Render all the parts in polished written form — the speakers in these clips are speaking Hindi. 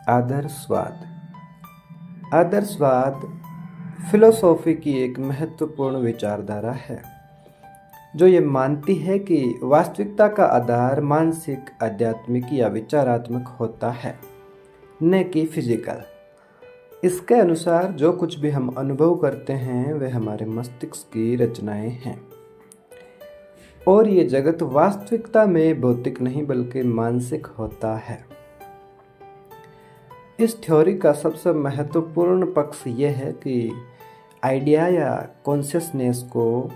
आदर्शवाद। आदर्शवाद फिलोसॉफी की एक महत्वपूर्ण विचारधारा है जो ये मानती है कि वास्तविकता का आधार मानसिक, आध्यात्मिक या विचारात्मक होता है, न कि फिजिकल। इसके अनुसार जो कुछ भी हम अनुभव करते हैं वे हमारे मस्तिष्क की रचनाएं हैं और ये जगत वास्तविकता में भौतिक नहीं बल्कि मानसिक होता है। इस थ्योरी का सबसे महत्वपूर्ण पक्ष यह है कि आइडिया या कॉन्शियसनेस को,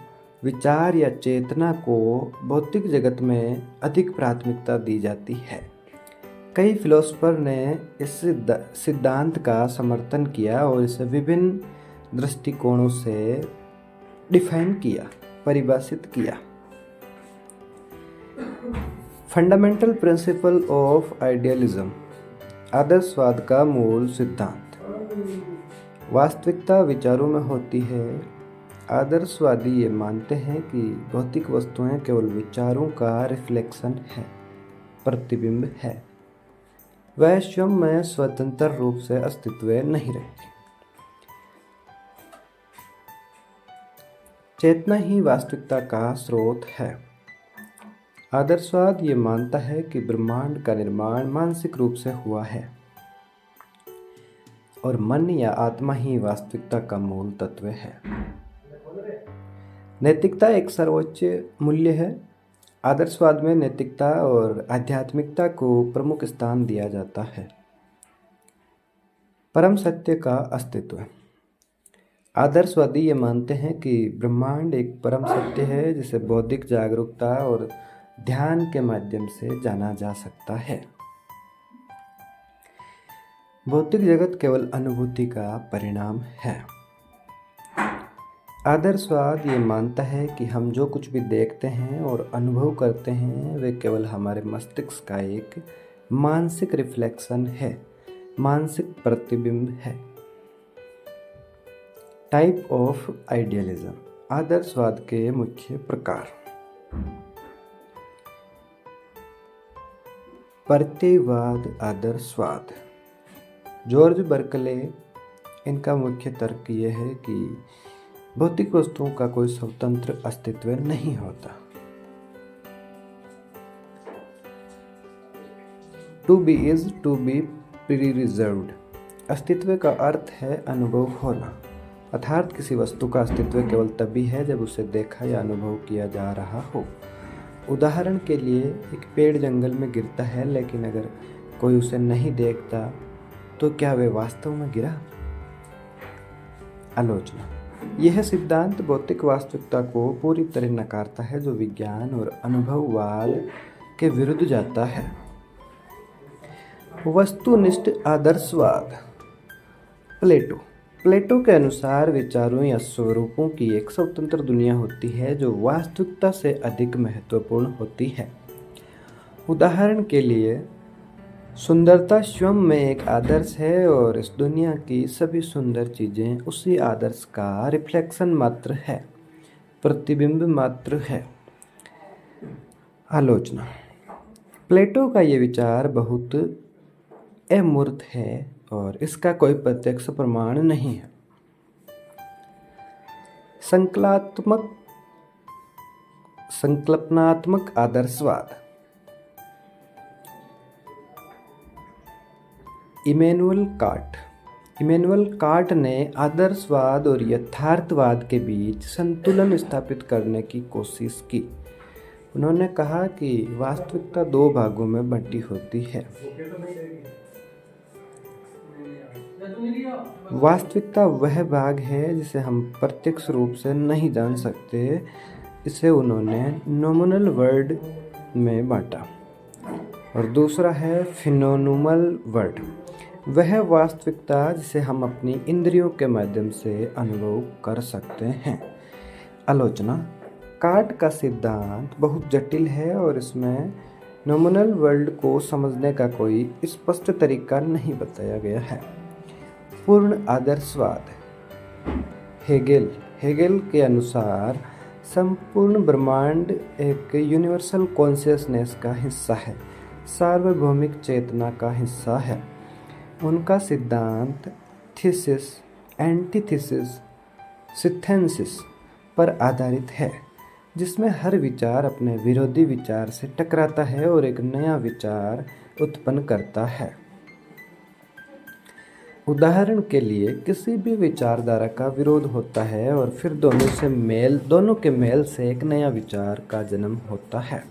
विचार या चेतना को भौतिक जगत में अधिक प्राथमिकता दी जाती है। कई फिलोसोफर ने इस सिद्धांत का समर्थन किया और इसे विभिन्न दृष्टिकोणों से डिफाइन किया, परिभाषित किया। Fundamental principle of idealism. आदर्शवाद का मूल सिद्धांत। वास्तविकता विचारों में होती है। आदर्शवादी ये मानते हैं कि भौतिक वस्तुएं केवल विचारों का रिफ्लेक्शन है, प्रतिबिंब है। वह स्वयं में स्वतंत्र रूप से अस्तित्व नहीं रखती। चेतना ही वास्तविकता का स्रोत है। आदर्शवाद ये मानता है कि ब्रह्मांड का निर्माण मानसिक रूप से हुआ है और मन या आत्मा ही वास्तविकता का मूल तत्व है। नैतिकता एक सर्वोच्च मूल्य है। आदर्शवाद में नैतिकता और आध्यात्मिकता को प्रमुख स्थान दिया जाता है। परम सत्य का अस्तित्व। आदर्शवादी ये मानते हैं कि ब्रह्मांड एक परम सत्य है जिसे बौद्धिक जागरूकता और ध्यान के माध्यम से जाना जा सकता है। भौतिक जगत केवल अनुभूति का परिणाम है। आदर्शवाद ये मानता है कि हम जो कुछ भी देखते हैं और अनुभव करते हैं वे केवल हमारे मस्तिष्क का एक मानसिक रिफ्लेक्शन है, मानसिक प्रतिबिंब है। Type of idealism. आदर्शवाद के मुख्य प्रकार। प्रत्ययवाद आदर्शवाद। जॉर्ज बर्कले, इनका मुख्य तर्क यह है कि भौतिक वस्तुओं का कोई स्वतंत्र अस्तित्व नहीं होता। To be is to be preserved. अस्तित्व का अर्थ है अनुभव होना, अर्थात किसी वस्तु का अस्तित्व केवल तभी है जब उसे देखा या अनुभव किया जा रहा हो। उदाहरण के लिए एक पेड़ जंगल में गिरता है, लेकिन अगर कोई उसे नहीं देखता तो क्या वे वास्तव में गिरा? आलोचना। यह सिद्धांत भौतिक वास्तविकता को पूरी तरह नकारता है जो विज्ञान और अनुभववाद के विरुद्ध जाता है। वस्तुनिष्ठ आदर्शवाद। प्लेटो के अनुसार विचारों या स्वरूपों की एक स्वतंत्र दुनिया होती है जो वास्तविकता से अधिक महत्वपूर्ण होती है। उदाहरण के लिए, सुंदरता स्वयं में एक आदर्श है और इस दुनिया की सभी सुंदर चीजें उसी आदर्श का रिफ्लेक्शन मात्र है, प्रतिबिंब मात्र है। आलोचना। प्लेटो का ये विचार बहुत अमूर्त है और इसका कोई प्रत्यक्ष प्रमाण नहीं है। संकल्पनात्मक आदर्शवाद। इमैनुअल कांट ने आदर्शवाद और यथार्थवाद के बीच संतुलन स्थापित करने की कोशिश की। उन्होंने कहा कि वास्तविकता दो भागों में बंटी होती है। वास्तविकता वह भाग है जिसे हम प्रत्यक्ष रूप से नहीं जान सकते। इसे उन्होंने नॉमिनल वर्ल्ड में बांटा। और दूसरा है फिनोमिनल वर्ल्ड, वह वास्तविकता जिसे हम अपनी इंद्रियों के माध्यम से अनुभव कर सकते हैं। आलोचना। कांट का सिद्धांत बहुत जटिल है और इसमें नॉमिनल वर्ल्ड को समझने का कोई स्पष्ट तरीका नहीं बताया गया है। पूर्ण आदर्शवाद। हेगेल के अनुसार संपूर्ण ब्रह्मांड एक यूनिवर्सल कॉन्शियसनेस का हिस्सा है, सार्वभौमिक चेतना का हिस्सा है। उनका सिद्धांत थीसिस, एंटीथीसिस, सिंथेसिस पर आधारित है, जिसमें हर विचार अपने विरोधी विचार से टकराता है और एक नया विचार उत्पन्न करता है। उदाहरण के लिए, किसी भी विचारधारा का विरोध होता है और फिर दोनों के मेल से एक नया विचार का जन्म होता है।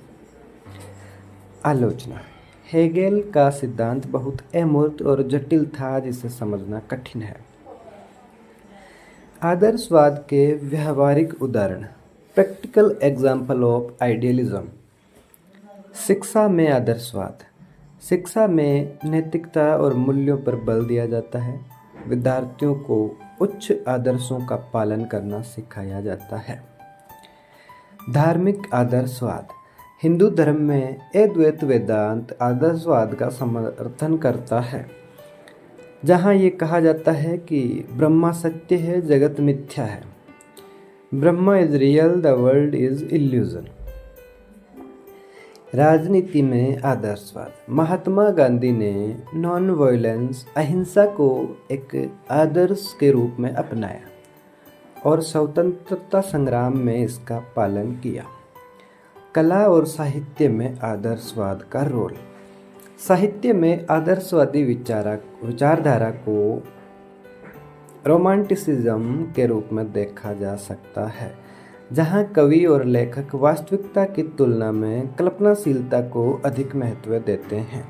आलोचना। हेगेल का सिद्धांत बहुत अमूर्त और जटिल था, जिसे समझना कठिन है। आदर्शवाद के व्यावहारिक उदाहरण। Practical example of idealism. शिक्षा में आदर्शवाद। शिक्षा में नैतिकता और मूल्यों पर बल दिया जाता है। विद्यार्थियों को उच्च आदर्शों का पालन करना सिखाया जाता है। धार्मिक आदर्शवाद। हिंदू धर्म में अद्वैत वेदांत आदर्शवाद का समर्थन करता है, जहाँ ये कहा जाता है कि ब्रह्मा सत्य है, जगत मिथ्या है। Brahma is real, the world is illusion. राजनीति में आदर्शवाद। महात्मा गांधी ने नॉन वायलेंस, अहिंसा को एक आदर्श के रूप में अपनाया और स्वतंत्रता संग्राम में इसका पालन किया। कला और साहित्य में आदर्शवाद का रोल। साहित्य में आदर्शवादी विचारधारा को रोमांटिसिज्म के रूप में देखा जा सकता है, जहाँ कवि और लेखक वास्तविकता की तुलना में कल्पनाशीलता को अधिक महत्व देते हैं।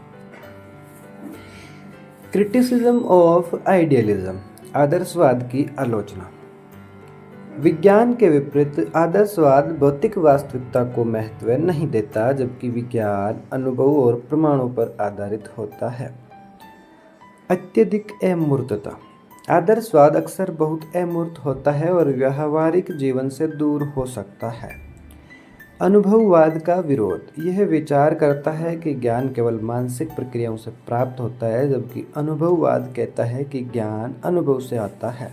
Criticism of idealism. आदर्शवाद की आलोचना। विज्ञान के विपरीत आदर्शवाद भौतिक वास्तविकता को महत्व नहीं देता, जबकि विज्ञान अनुभव और प्रमाणों पर आधारित होता है। अत्यधिक अमूर्तता। आदर्शवाद अक्सर बहुत अमूर्त होता है और व्यावहारिक जीवन से दूर हो सकता है। अनुभववाद का विरोध। यह विचार करता है कि ज्ञान केवल मानसिक प्रक्रियाओं से प्राप्त होता है, जबकि अनुभववाद कहता है कि ज्ञान अनुभव से आता है।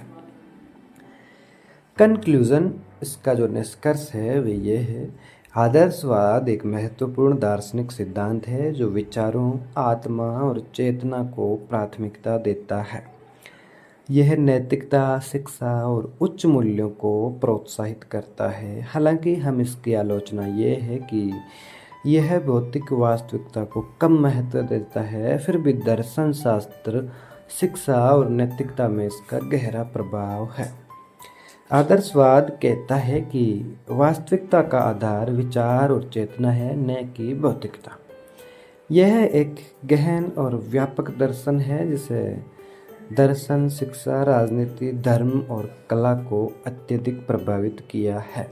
कंक्लूजन। इसका जो निष्कर्ष है वह ये है, आदर्शवाद एक महत्वपूर्ण दार्शनिक सिद्धांत है जो विचारों, आत्मा और चेतना को प्राथमिकता देता है। यह नैतिकता, शिक्षा और उच्च मूल्यों को प्रोत्साहित करता है। हालांकि हम इसकी आलोचना ये है कि यह भौतिक वास्तविकता को कम महत्व देता है, फिर भी दर्शन शास्त्र, शिक्षा और नैतिकता में इसका गहरा प्रभाव है। आदर्शवाद कहता है कि वास्तविकता का आधार विचार और चेतना है, न कि भौतिकता। यह एक गहन और व्यापक दर्शन है जिसे दर्शन, शिक्षा, राजनीति, धर्म और कला को अत्यधिक प्रभावित किया है।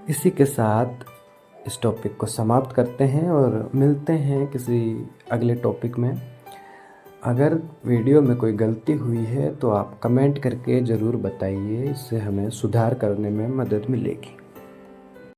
इसी के साथ इस टॉपिक को समाप्त करते हैं और मिलते हैं किसी अगले टॉपिक में। अगर वीडियो में कोई गलती हुई है तो आप कमेंट करके ज़रूर बताइए, इससे हमें सुधार करने में मदद मिलेगी।